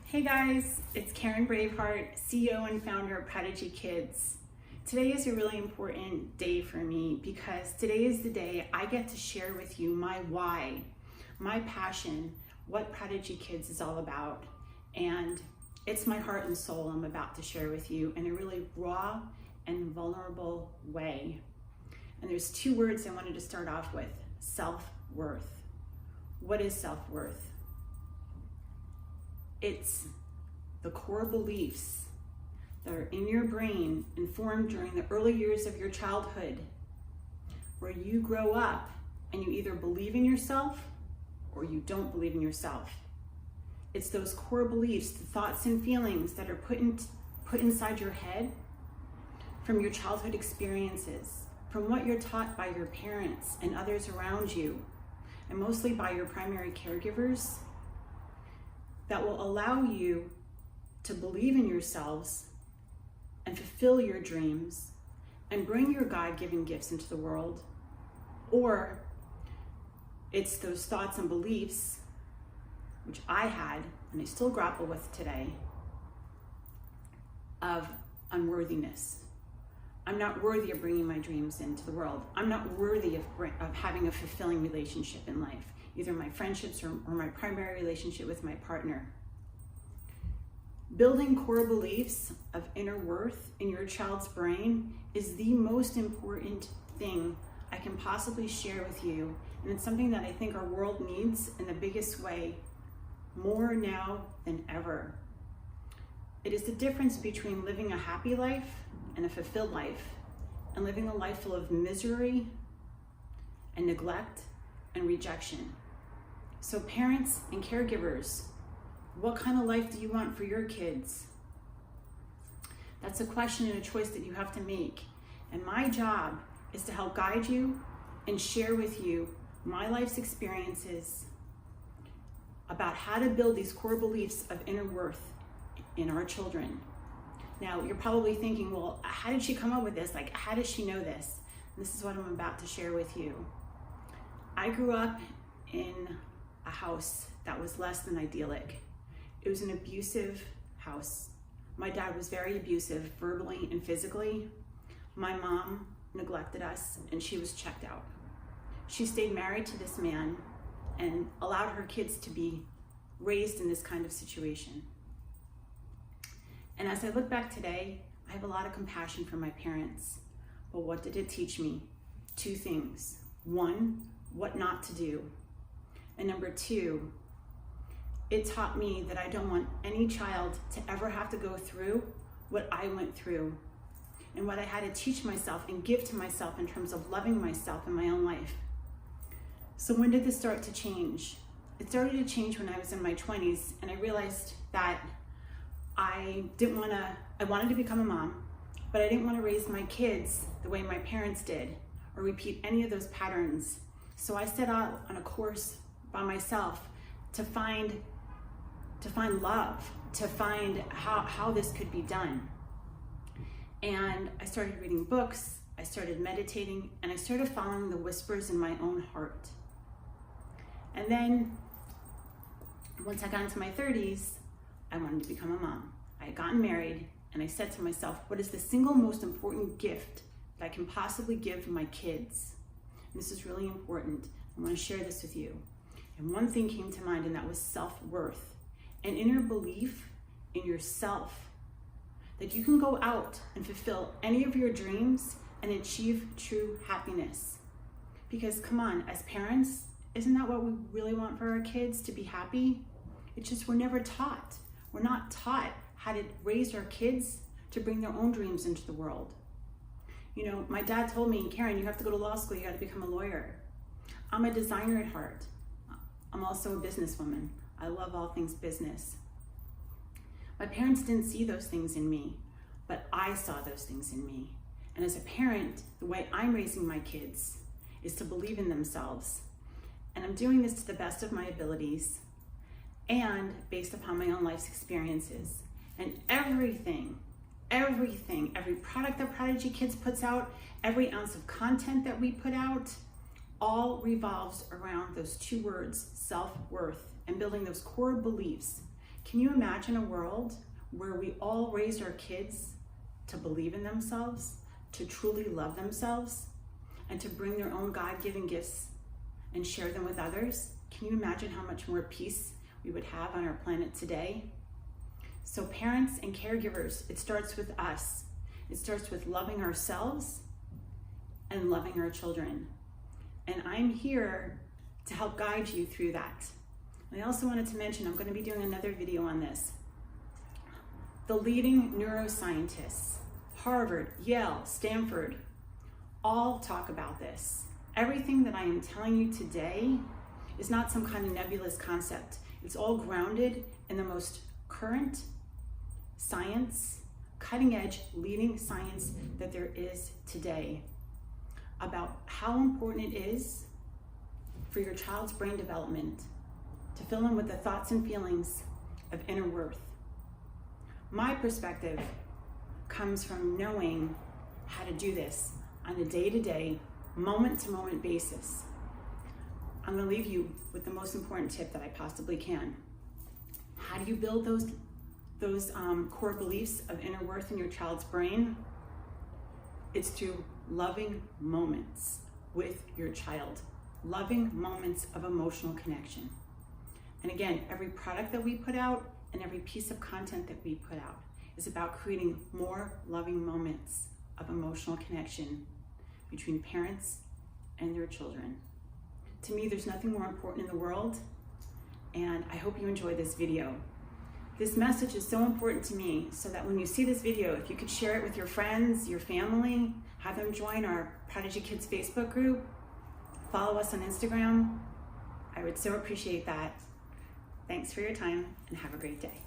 Hey guys, it's Karen Braveheart, CEO and founder of Prodigi Kids. Today is a really important day for me because today is the day I get to share with you my why, my passion, what Prodigi Kids is all about. And it's my heart and soul I'm about to share with you in a really raw and vulnerable way. And there's two words I wanted to start off with: self-worth. What is self-worth? It's the core beliefs that are in your brain and formed during the early years of your childhood, where you grow up and you either believe in yourself or you don't believe in yourself. It's those core beliefs, the thoughts and feelings that are put inside your head from your childhood experiences, from what you're taught by your parents and others around you, and mostly by your primary caregivers, that will allow you to believe in yourselves and fulfill your dreams and bring your God-given gifts into the world. Or it's those thoughts and beliefs, which I had and I still grapple with today, of unworthiness. I'm not worthy of bringing my dreams into the world. I'm not worthy of having a fulfilling relationship in life, either my friendships or my primary relationship with my partner. Building core beliefs of inner worth in your child's brain is the most important thing I can possibly share with you. And it's something that I think our world needs in the biggest way, more now than ever. It is the difference between living a happy life and a fulfilled life, and living a life full of misery and neglect and rejection. So parents and caregivers, what kind of life do you want for your kids? That's a question and a choice that you have to make. And my job is to help guide you and share with you my life's experiences about how to build these core beliefs of inner worth in our children. Now, you're probably thinking, well, how did she come up with this? Like, how does she know this? And this is what I'm about to share with you. I grew up in a house that was less than idyllic. It was an abusive house. My dad was very abusive, verbally and physically. My mom neglected us and she was checked out. She stayed married to this man and allowed her kids to be raised in this kind of situation. And as I look back today, I have a lot of compassion for my parents. But what did it teach me? Two things. One, what not to do. And number two, it taught me that I don't want any child to ever have to go through what I went through and what I had to teach myself and give to myself in terms of loving myself in my own life. So when did this start to change? It started to change when I was in my 20s, and I realized that I wanted to become a mom, but I didn't want to raise my kids the way my parents did or repeat any of those patterns. So I set out on a course by myself to find love, to find how this could be done. And I started reading books, I started meditating, and I started following the whispers in my own heart. And then once I got into my 30s, I wanted to become a mom. I had gotten married, and I said to myself, what is the single most important gift that I can possibly give my kids? And this is really important. I want to share this with you. And one thing came to mind, and that was self-worth, an inner belief in yourself, that you can go out and fulfill any of your dreams and achieve true happiness. Because come on, as parents, isn't that what we really want for our kids, to be happy? It's just we're never taught. We're not taught how to raise our kids to bring their own dreams into the world. You know, my dad told me, Karen, you have to go to law school, you got to become a lawyer. I'm a designer at heart. I'm also a businesswoman. I love all things business. My parents didn't see those things in me, but I saw those things in me. And as a parent, the way I'm raising my kids is to believe in themselves. And I'm doing this to the best of my abilities and based upon my own life's experiences. And everything, every product that Prodigi Kids puts out, every ounce of content that we put out, all revolves around those two words, self-worth, and building those core beliefs Can you imagine a world where we all raised our kids to believe in themselves, to truly love themselves, and to bring their own God-given gifts and share them with others? Can you imagine how much more peace we would have on our planet today? So parents and caregivers, it starts with us. It starts with loving ourselves and loving our children. And I'm here to help guide you through that. I also wanted to mention, I'm going to be doing another video on this. The leading neuroscientists, Harvard, Yale, Stanford, all talk about this. Everything that I am telling you today is not some kind of nebulous concept. It's all grounded in the most current science, cutting edge, leading science that there is today about how important it is for your child's brain development to fill in with the thoughts and feelings of inner worth. My perspective comes from knowing how to do this on a day-to-day, moment-to-moment basis. I'm going to leave you with the most important tip that I possibly can. How do you build those core beliefs of inner worth in your child's brain? It's through loving moments with your child, loving moments of emotional connection. And again, every product that we put out and every piece of content that we put out is about creating more loving moments of emotional connection between parents and their children. To me, there's nothing more important in the world, and I hope you enjoy this video. This message is so important to me, so that when you see this video, if you could share it with your friends, your family, have them join our Prodigi Kids Facebook group, follow us on Instagram, I would so appreciate that. Thanks for your time and have a great day.